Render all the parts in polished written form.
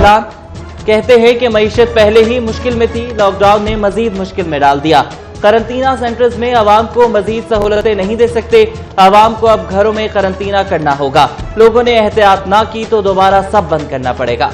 اعلان، کہتے ہیں کہ معیشت پہلے ہی مشکل میں تھی، لاک ڈاؤن نے مزید مشکل میں ڈال دیا۔ قرنطینہ سینٹرز میں عوام کو مزید سہولتیں نہیں دے سکتے، عوام کو اب گھروں میں قرنطینہ کرنا ہوگا، لوگوں نے احتیاط نہ کی تو دوبارہ سب بند کرنا پڑے گا۔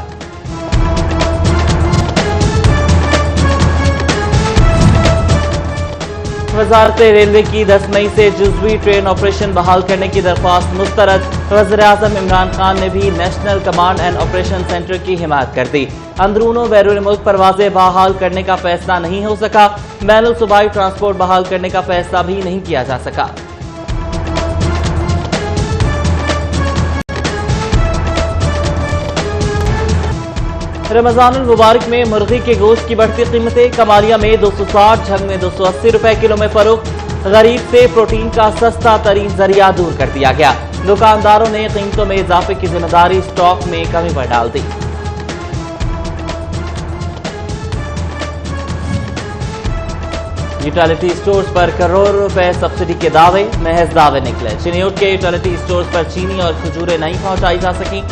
وزارت ریلوے کی 10 مئی سے جزوی ٹرین آپریشن بحال کرنے کی درخواست مسترد، وزیر اعظم عمران خان نے بھی national command and operation centre کی حمایت کر دی۔ اندرون و بیرون ملک پروازیں بحال کرنے کا فیصلہ نہیں ہو سکا، بین الصوبائی ٹرانسپورٹ بحال کرنے کا فیصلہ بھی نہیں کیا جا سکا۔ رمضان المبارک میں مرغی کے گوشت کی بڑھتی قیمتیں، کمالیہ میں 260، جھنگ میں 280 روپے کلو میں فروخت، غریب سے پروٹین کا سستا ترین ذریعہ دور کر دیا گیا، دکانداروں نے قیمتوں میں اضافے کی ذمہ داری اسٹاک میں کمی پر ڈال دی۔ یوٹیلیٹی سٹورز پر کروڑ روپے سبسڈی کے دعوے، محض دعوے نکلے، چنیوٹ کے یوٹیلیٹی سٹورز پر چینی اور کھجوریں نہیں پہنچائی جا سکیں،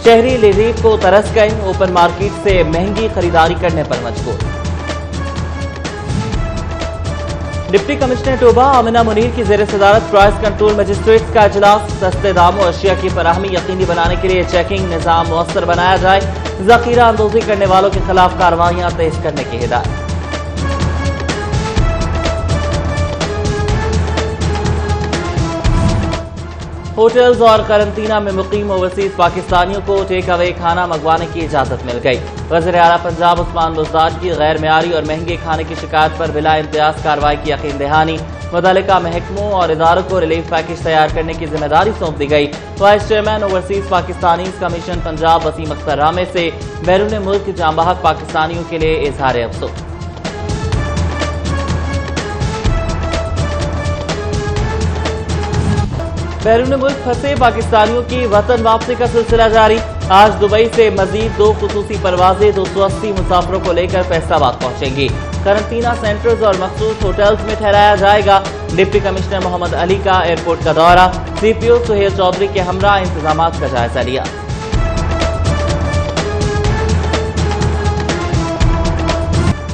شہری ریلیف کو ترس گئے، اوپن مارکیٹ سے مہنگی خریداری کرنے پر مجبور۔ ڈپٹی کمشنر ٹوبہ آمنہ منیر کی زیر صدارت پرائس کنٹرول مجسٹریٹس کا اجلاس، سستے داموں اشیاء کی فراہمی یقینی بنانے کے لیے چیکنگ نظام مؤثر بنایا جائے، ذخیرہ اندوزی کرنے والوں کے خلاف کارروائیاں تیز کرنے کی ہدایت۔ ہوٹلز اور قرنطینہ میں مقیم اوورسیز پاکستانیوں کو ٹیک اوے کھانا منگوانے کی اجازت مل گئی۔ وزیر اعلیٰ پنجاب عثمان بزدار کی غیر معیاری اور مہنگے کھانے کی شکایت پر بلا امتیاز کارروائی کی یقین دہانی، متعلقہ محکموں اور اداروں کو ریلیف پیکج تیار کرنے کی ذمہ داری سونپ دی گئی۔ Vice chairman overseas Pakistanis commission Punjab Waseem Akhtar Ramay سے بیرون ملک جاں بحق پاکستانیوں کے لیے اظہار افسوس۔ بیرون ملک پھنسے پاکستانیوں کی وطن واپسی کا سلسلہ جاری، آج دبئی سے مزید 2 خصوصی پروازیں 280 مسافروں کو لے کر فیصل آباد پہنچیں گی، قرنطینہ سینٹرز اور مخصوص ہوٹلز میں ٹھہرایا جائے گا۔ ڈپٹی کمشنر محمد علی کا ایئرپورٹ کا دورہ، سی پی او سہیل چودھری کے ہمراہ انتظامات کا جائزہ لیا۔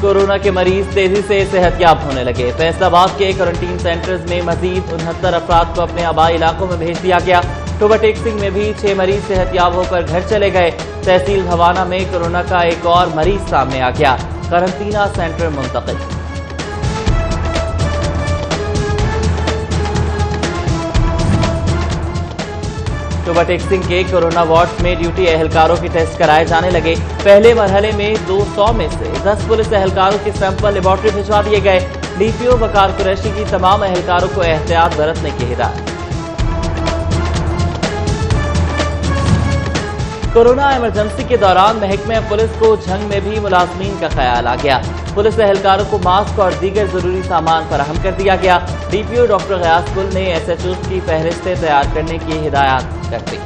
کورونا کے مریض تیزی سے صحت یاب ہونے لگے، فیصل آباد کے کوارنٹین سینٹرز میں مزید 69 افراد کو اپنے آبائی علاقوں میں بھیج دیا گیا، ٹوبہ ٹیکسنگ میں بھی 6 مریض صحت یاب ہو کر گھر چلے گئے۔ تحصیل بھوانہ میں کورونا کا ایک اور مریض سامنے آ گیا، قرنطینہ سینٹر منتقل۔ ٹوبہ ٹیکسنگ کے کورونا وارڈز میں ڈیوٹی اہلکاروں کے ٹیسٹ کرائے جانے لگے، پہلے مرحلے میں 200 میں سے 10 پولیس اہلکاروں کے سیمپل لیبارٹری بھجوا دیے گئے۔ ڈی پی او وقار قریشی کی تمام اہلکاروں کو احتیاط برتنے کی ہدایت۔ کورونا ایمرجنسی کے دوران محکمہ پولیس کو جھنگ میں بھی ملازمین کا خیال آ گیا، پولیس اہلکاروں کو ماسک اور دیگر ضروری سامان فراہم کر دیا گیا۔ ڈی پی او ڈاکٹر غیاث گل نے ایس ایچ اوز کی فہرستیں تیار کرنے کی ہدایات کر دی۔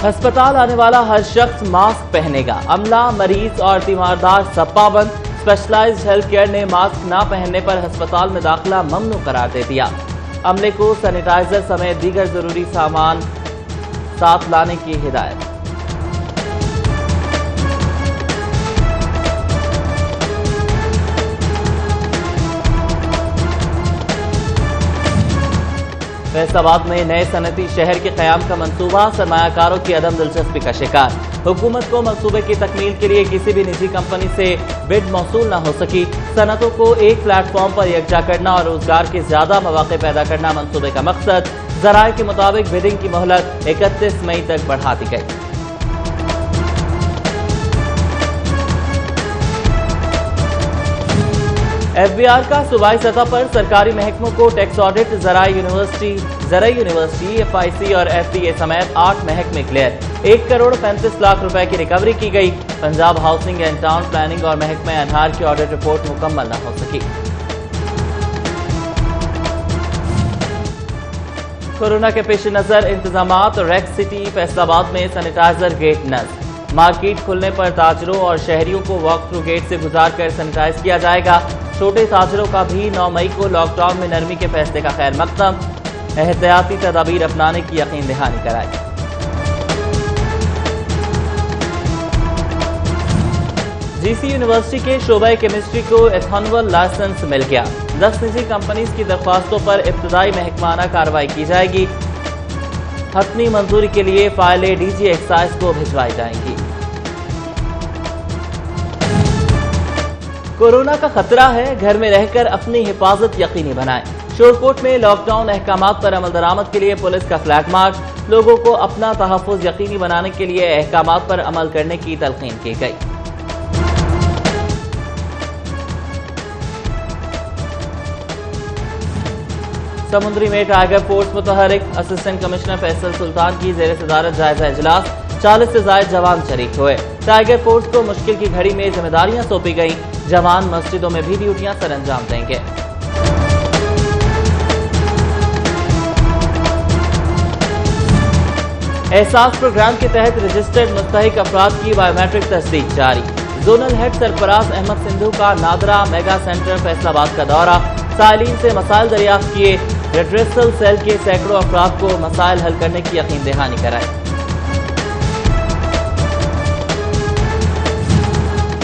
ہسپتال آنے والا ہر شخص ماسک پہنے گا، عملہ، مریض اور تیماردار سب پابند۔ اسپیشلائزڈ ہیلتھ کیئر نے ماسک نہ پہننے پر ہسپتال میں داخلہ ممنوع قرار دے دیا، عملے کو سینیٹائزر سمیت دیگر ضروری سامان ساتھ لانے کی ہدایت۔ فیصل آباد میں نئے صنعتی شہر کے قیام کا منصوبہ، سرمایہ کاروں کی عدم دلچسپی کا شکار، حکومت کو منصوبے کی تکمیل کے لیے کسی بھی نجی کمپنی سے بڈ موصول نہ ہو سکی، صنعتوں کو ایک پلیٹ فارم پر یکجا کرنا اور روزگار کے زیادہ مواقع پیدا کرنا منصوبے کا مقصد، ذرائع کے مطابق بڈنگ کی مہلت 31 مئی تک بڑھا دی گئی۔ ایف بی آر کا صوبائی سطح پر سرکاری محکموں کو ٹیکس آڈٹ، زرعی یونیورسٹی، ایف آئی سی اور ایف ڈی اے سمیت 8 محکمے کلیئر، 1 کروڑ 35 لاکھ روپے کی ریکوری کی گئی۔ Punjab housing and town planning اور محکمہ انہار کی آڈٹ رپورٹ مکمل نہ ہو سکی۔ کورونا کے پیش نظر انتظامات، ریکس سٹی فیصل آباد میں سینیٹائزر گیٹ نصب، مارکیٹ کھلنے پر تاجروں اور شہریوں کو واک تھرو گیٹ سے گزار کر سینیٹائز کیا جائے گا۔ چھوٹے تاجروں کا بھی 9 مئی کو لاک ڈاؤن میں نرمی کے فیصلے کا خیر مقدم، احتیاطی تدابیر اپنانے کی یقین دہانی کرائی۔ جی سی یونیورسٹی کے شعبہ کیمسٹری کو ایتھنول لائسنس مل گیا۔ 10 نجی کمپنیز کی درخواستوں پر ابتدائی محکمانہ کارروائی کی جائے گی۔ حتمی منظوری کے لیے فائلیں ڈی جی ایکسائز کو بھجوائی جائیں گی۔ کورونا کا خطرہ ہے، گھر میں رہ کر اپنی حفاظت یقینی بنائیں۔ شورکوٹ میں لاک ڈاؤن احکامات پر عمل درآمد کے لیے پولیس کا فلیگ مارچ، لوگوں کو اپنا تحفظ یقینی بنانے کے لیے احکامات پر عمل کرنے کی تلقین کی گئی۔ سمندری میں ٹائیگر فورس متحرک، اسسٹنٹ کمشنر فیصل سلطان کی زیر صدارت جائزہ اجلاس، 40 سے زائد جوان شریک ہوئے۔ ٹائیگر فورس کو مشکل کی گھڑی میں ذمہ داریاں سونپی گئیں، جوان مسجدوں میں بھی ڈیوٹیاں سر انجام دیں گے۔ احساس پروگرام کے تحت رجسٹرڈ مستحق افراد کی بائیو میٹرک تصدیق جاری۔ زونل ہیڈ سرفراز احمد سندھو کا نادرا میگا سینٹر فیصل آباد کا دورہ، سائلین سے مسائل دریافت کیے، ریڈریسل سیل کے سینکڑوں افراد کو مسائل حل کرنے کی یقین دہانی کرائی۔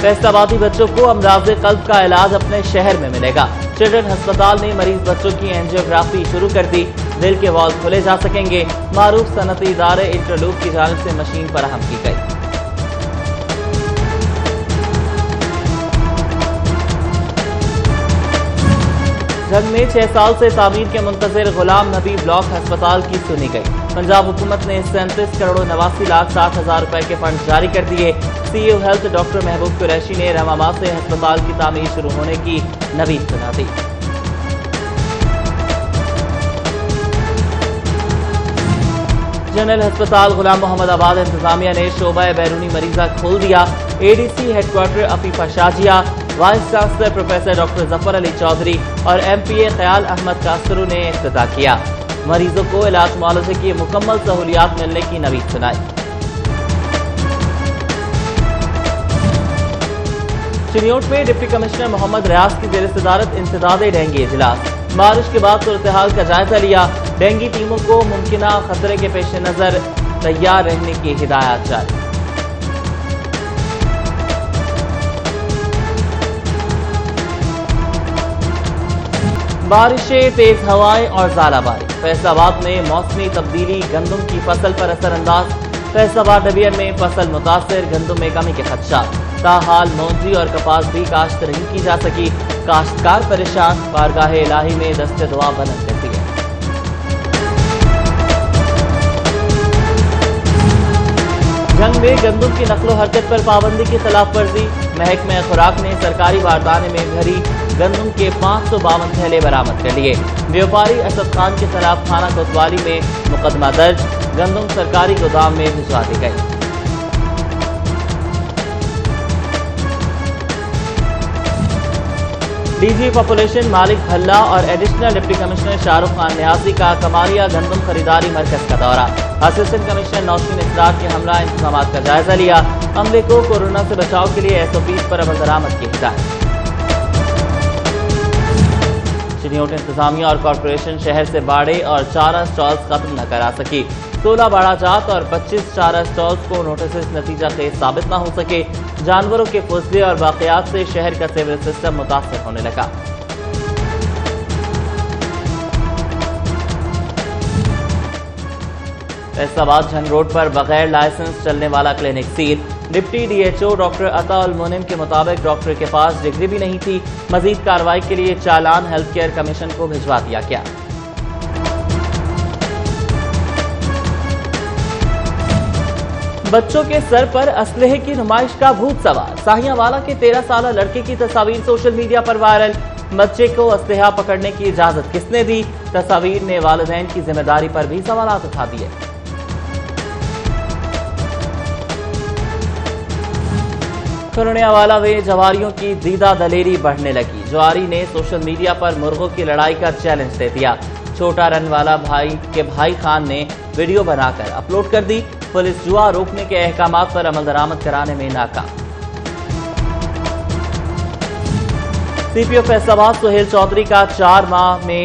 فیصل آبادی بچوں کو امراض قلب کا علاج اپنے شہر میں ملے گا۔ چلڈرن ہسپتال نے مریض بچوں کی اینجیوگرافی شروع کر دی، دل کے والو کھولے جا سکیں گے۔ معروف صنعتی ادارے انٹرلوپ کی جانب سے مشین فراہم کی گئی۔ جنگ میں 6 سال سے تعمیر کے منتظر غلام نبی بلاک ہسپتال کی سنی گئی۔ پنجاب حکومت نے 37 کروڑ 89 لاکھ 60 ہزار روپے کے فنڈ جاری کر دیے۔ سی ای او ہیلتھ ڈاکٹر محبوب قریشی نے رواں ماہ سے ہسپتال کی تعمیر شروع ہونے کی نوید سنا دی۔ جنرل ہسپتال غلام محمد آباد انتظامیہ نے شعبہ بیرونی مریضہ کھول دیا۔ A D C headquarter Afifa Shajia, vice chancellor professor doctor Zafar Ali Chaudhry اور ایم پی اے خیال احمد کاسرو نے افتتاح کیا۔ مریضوں کو علاج معالجے کی مکمل سہولیات ملنے کی نوید سنائی۔ چنیوٹ میں ڈپٹی کمشنر محمد ریاض کی زیر صدارت انسداد ڈینگی اجلاس، بارش کے بعد صورتحال کا جائزہ لیا۔ ڈینگی ٹیموں کو ممکنہ خطرے کے پیش نظر تیار رہنے کی ہدایات جاری۔ بارشیں، تیز ہوائیں اور ژالہ باری، فیصل آباد میں موسمی تبدیلی گندم کی فصل پر اثر انداز۔ فیصل آباد ڈویژن میں فصل متاثر، گندم میں کمی کے خدشات، تاحال مونجی اور کپاس بھی کاشت نہیں کی جا سکی۔ کاشتکار پریشان، بارگاہ الہی میں دست دعا بلند کر دیے۔ جنگ میں گندم کی نقل و حرکت پر پابندی کی خلاف ورزی، محکمہ خوراک نے سرکاری باردانے میں بھری گندم کے 552 تھیلے برآمد کر لیے۔ بیوپاری اسد خان کے خلاف تھانہ کوتوالی میں مقدمہ درج، گندم سرکاری گودام میں بھجوا دی گئی۔ ڈی جی پاپولیشن مالک بھلا اور additional deputy commissioner Shah Rukh Khan نیازی کا کماریہ گندم خریداری مرکز کا دورہ، اسسٹنٹ کمشنر نوشین اسرار کے حملہ انتظامات کا جائزہ لیا۔ عملے کو کورونا سے بچاؤ کے لیے SOPs پر عمل درآمد کی ہدایت۔ چنیوٹ انتظامیہ اور کارپوریشن شہر سے باڑے اور چارہ سٹالز ختم نہ کرا سکی۔ 16 باڑہ جات اور 25 چارہ سٹالز کو نوٹسز نتیجہ خیز ثابت نہ ہو سکے۔ جانوروں کے فضلے اور باقیات سے شہر کا سیول سسٹم متاثر ہونے لگا۔ فیصل آباد جھنگ روڈ پر بغیر لائسنس چلنے والا clinic seal, deputy D H O doctor Ata Almunim کے مطابق ڈاکٹر کے پاس ڈگری بھی نہیں تھی۔ مزید کارروائی کے لیے چالان ہیلتھ کیئر کمیشن کو بھجوا دیا گیا۔ بچوں کے سر پر اسلحے کی نمائش کا بھوت سوار، ساہیاں والا کے 13 سالہ لڑکے کی تصاویر سوشل میڈیا پر وائرل۔ بچے کو اسلحہ پکڑنے کی اجازت کس نے دی؟ تصاویر نے والدین کی ذمہ داری پر بھی سوالات اٹھا دیے۔ کھرونیا والا میں جواریوں کی دیدہ دلیری بڑھنے لگی۔ جواری نے سوشل میڈیا پر مرغوں کی لڑائی کا چیلنج دے دیا۔ چھوٹا رن والا بھائی کے بھائی خان نے ویڈیو بنا کر اپلوڈ کر دی۔ پولیس جوا روکنے کے احکامات پر عمل درآمد کرانے میں ناکام۔ سی پی او فیصل آباد سہیل چودھری کا 4 ماہ میں